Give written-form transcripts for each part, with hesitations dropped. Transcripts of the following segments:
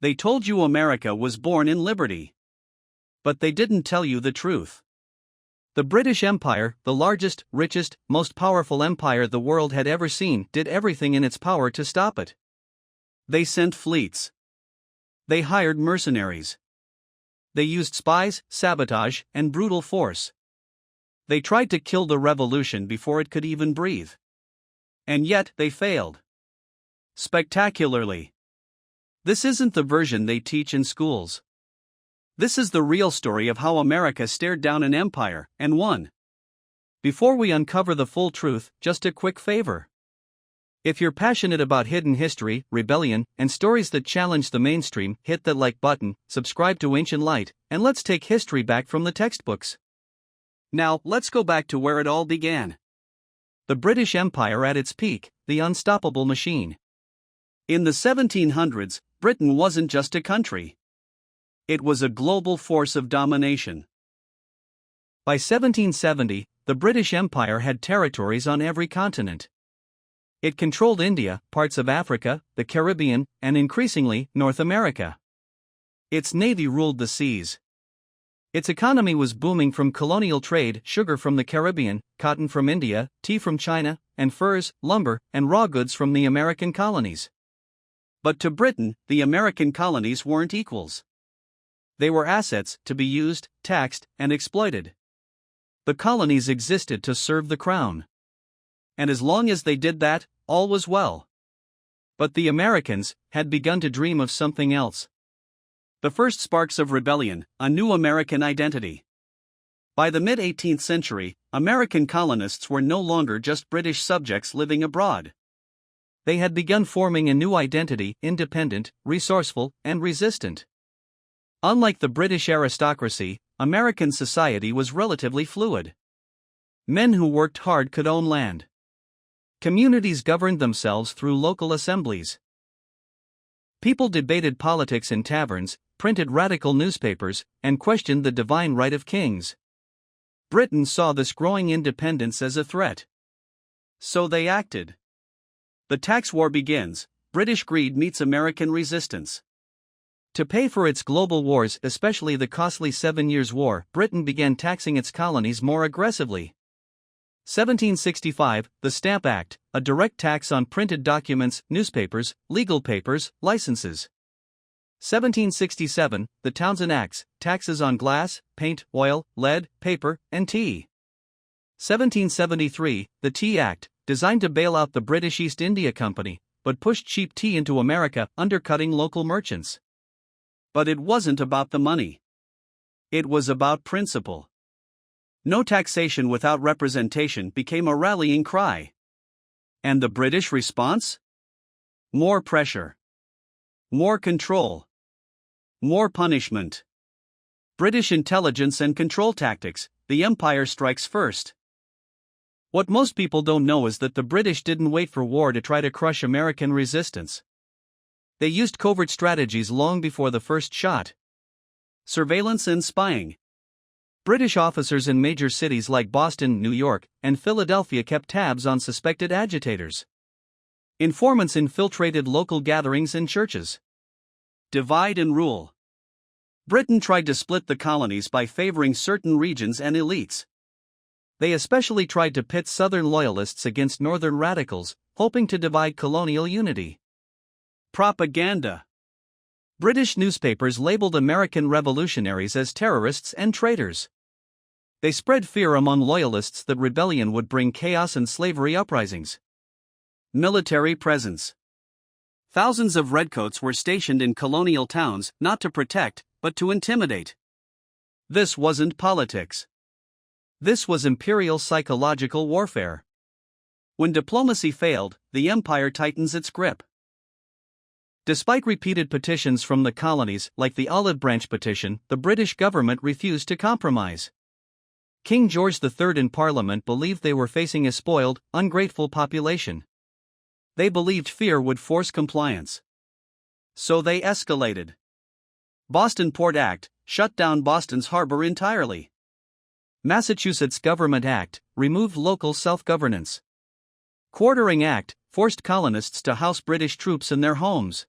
They told you America was born in liberty. But they didn't tell you the truth. The British Empire, the largest, richest, most powerful empire the world had ever seen, did everything in its power to stop it. They sent fleets. They hired mercenaries. They used spies, sabotage, and brutal force. They tried to kill the revolution before it could even breathe. And yet, they failed. Spectacularly. This isn't the version they teach in schools. This is the real story of how America stared down an empire and won. Before we uncover the full truth, just a quick favor. If you're passionate about hidden history, rebellion, and stories that challenge the mainstream, hit that like button, subscribe to Ancient Light, and let's take history back from the textbooks. Now, let's go back to where it all began. The British Empire at its peak, the unstoppable machine. In the 1700s, Britain wasn't just a country. It was a global force of domination. By 1770, the British Empire had territories on every continent. It controlled India, parts of Africa, the Caribbean, and increasingly, North America. Its navy ruled the seas. Its economy was booming from colonial trade, sugar from the Caribbean, cotton from India, tea from China, and furs, lumber, and raw goods from the American colonies. But to Britain, the American colonies weren't equals. They were assets to be used, taxed, and exploited. The colonies existed to serve the crown. And as long as they did that, all was well. But the Americans had begun to dream of something else. The first sparks of rebellion, a new American identity. By the mid-18th century, American colonists were no longer just British subjects living abroad. They had begun forming a new identity, independent, resourceful, and resistant. Unlike the British aristocracy, American society was relatively fluid. Men who worked hard could own land. Communities governed themselves through local assemblies. People debated politics in taverns, printed radical newspapers, and questioned the divine right of kings. Britain saw this growing independence as a threat. So they acted. The tax war begins. British greed meets American resistance. To pay for its global wars, especially the costly 7 Years' War, Britain began taxing its colonies more aggressively. 1765, the Stamp Act, a direct tax on printed documents, newspapers, legal papers, licenses. 1767, the Townshend Acts, taxes on glass, paint, oil, lead, paper, and tea. 1773, the Tea Act, designed to bail out the British East India Company, but pushed cheap tea into America, undercutting local merchants. But it wasn't about the money. It was about principle. No taxation without representation became a rallying cry. And the British response? More pressure. More control. More punishment. British intelligence and control tactics, the empire strikes first. What most people don't know is that the British didn't wait for war to try to crush American resistance. They used covert strategies long before the first shot. Surveillance and spying. British officers in major cities like Boston, New York, and Philadelphia kept tabs on suspected agitators. Informants infiltrated local gatherings and churches. Divide and rule. Britain tried to split the colonies by favoring certain regions and elites. They especially tried to pit Southern loyalists against Northern radicals, hoping to divide colonial unity. Propaganda. British newspapers labeled American revolutionaries as terrorists and traitors. They spread fear among loyalists that rebellion would bring chaos and slavery uprisings. Military presence. Thousands of redcoats were stationed in colonial towns, not to protect, but to intimidate. This wasn't politics. This was imperial psychological warfare. When diplomacy failed, the empire tightens its grip. Despite repeated petitions from the colonies, like the Olive Branch Petition, the British government refused to compromise. King George III in Parliament believed they were facing a spoiled, ungrateful population. They believed fear would force compliance. So they escalated. Boston Port Act shut down Boston's harbor entirely. Massachusetts Government Act removed local self-governance. Quartering Act forced colonists to house British troops in their homes.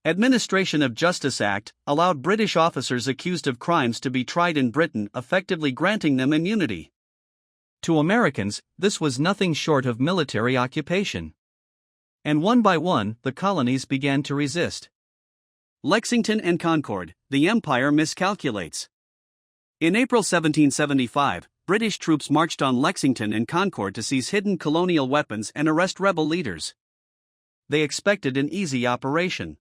Administration of Justice Act allowed British officers accused of crimes to be tried in Britain, effectively granting them immunity. To Americans, this was nothing short of military occupation. And one by one, the colonies began to resist. Lexington and Concord, the Empire miscalculates. In April 1775, British troops marched on Lexington and Concord to seize hidden colonial weapons and arrest rebel leaders. They expected an easy operation.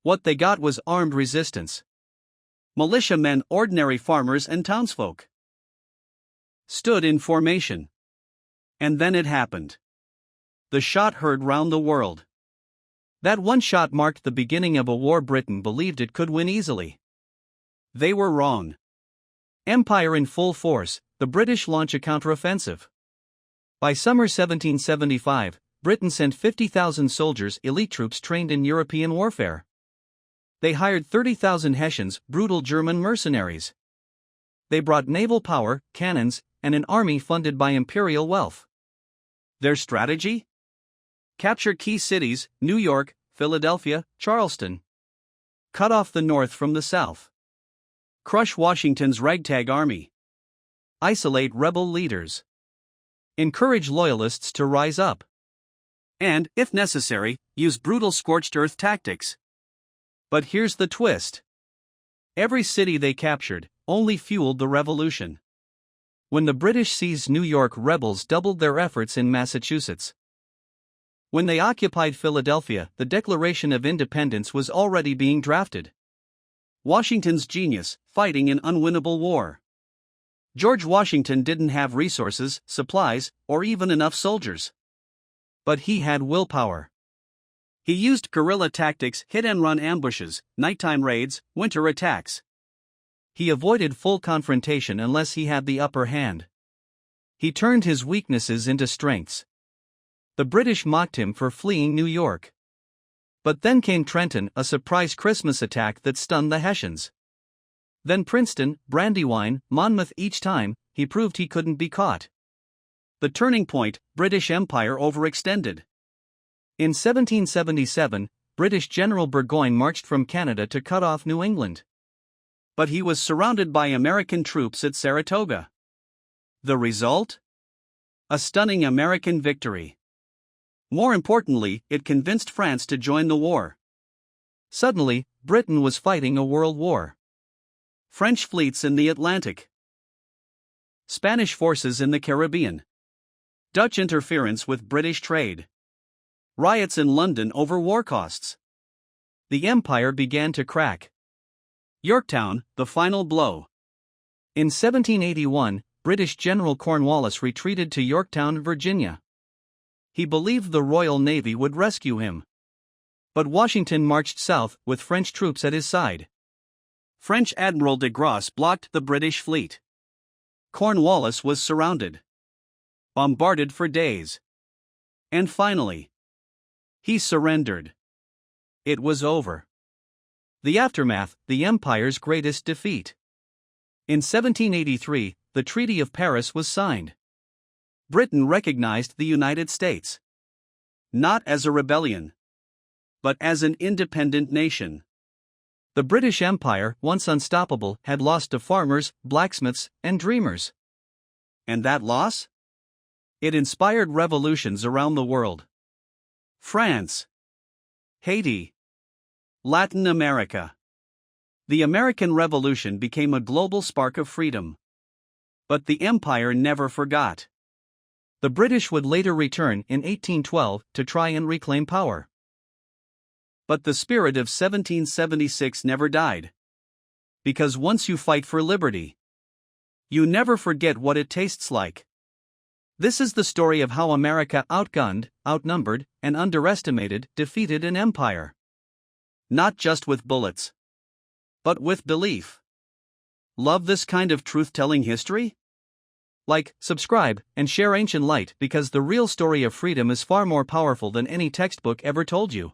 What they got was armed resistance. Militiamen, ordinary farmers and townsfolk, stood in formation. And then it happened. The shot heard round the world. That one shot marked the beginning of a war Britain believed it could win easily. They were wrong. Empire in full force, the British launch a counteroffensive. By summer 1775, Britain sent 50,000 soldiers, elite troops trained in European warfare. They hired 30,000 Hessians, brutal German mercenaries. They brought naval power, cannons, and an army funded by imperial wealth. Their strategy? Capture key cities, New York, Philadelphia, Charleston. Cut off the North from the South. Crush Washington's ragtag army. Isolate rebel leaders. Encourage loyalists to rise up. And, if necessary, use brutal scorched earth tactics. But here's the twist. Every city they captured only fueled the revolution. When the British seized New York, rebels doubled their efforts in Massachusetts. When they occupied Philadelphia, the Declaration of Independence was already being drafted. Washington's genius, fighting an unwinnable war. George Washington didn't have resources, supplies, or even enough soldiers. But he had willpower. He used guerrilla tactics, hit-and-run ambushes, nighttime raids, winter attacks. He avoided full confrontation unless he had the upper hand. He turned his weaknesses into strengths. The British mocked him for fleeing New York. But then came Trenton, a surprise Christmas attack that stunned the Hessians. Then Princeton, Brandywine, Monmouth. Each time, he proved he couldn't be caught. The turning point, British Empire overextended. In 1777, British General Burgoyne marched from Canada to cut off New England. But he was surrounded by American troops at Saratoga. The result? A stunning American victory. More importantly, it convinced France to join the war. Suddenly, Britain was fighting a world war. French fleets in the Atlantic. Spanish forces in the Caribbean. Dutch interference with British trade. Riots in London over war costs. The empire began to crack. Yorktown, the final blow. In 1781, British General Cornwallis retreated to Yorktown, Virginia. He believed the Royal Navy would rescue him. But Washington marched south, with French troops at his side. French Admiral de Grasse blocked the British fleet. Cornwallis was surrounded. Bombarded for days. And finally, he surrendered. It was over. The aftermath, the empire's greatest defeat. In 1783, the Treaty of Paris was signed. Britain recognized the United States. Not as a rebellion, but as an independent nation. The British Empire, once unstoppable, had lost to farmers, blacksmiths, and dreamers. And that loss? It inspired revolutions around the world. France, Haiti, Latin America. The American Revolution became a global spark of freedom. But the empire never forgot. The British would later return in 1812 to try and reclaim power. But the spirit of 1776 never died. Because once you fight for liberty, you never forget what it tastes like. This is the story of how America outgunned, outnumbered, and underestimated defeated an empire. Not just with bullets, but with belief. Love this kind of truth-telling history? Like, subscribe, and share Ancient Light, because the real story of freedom is far more powerful than any textbook ever told you.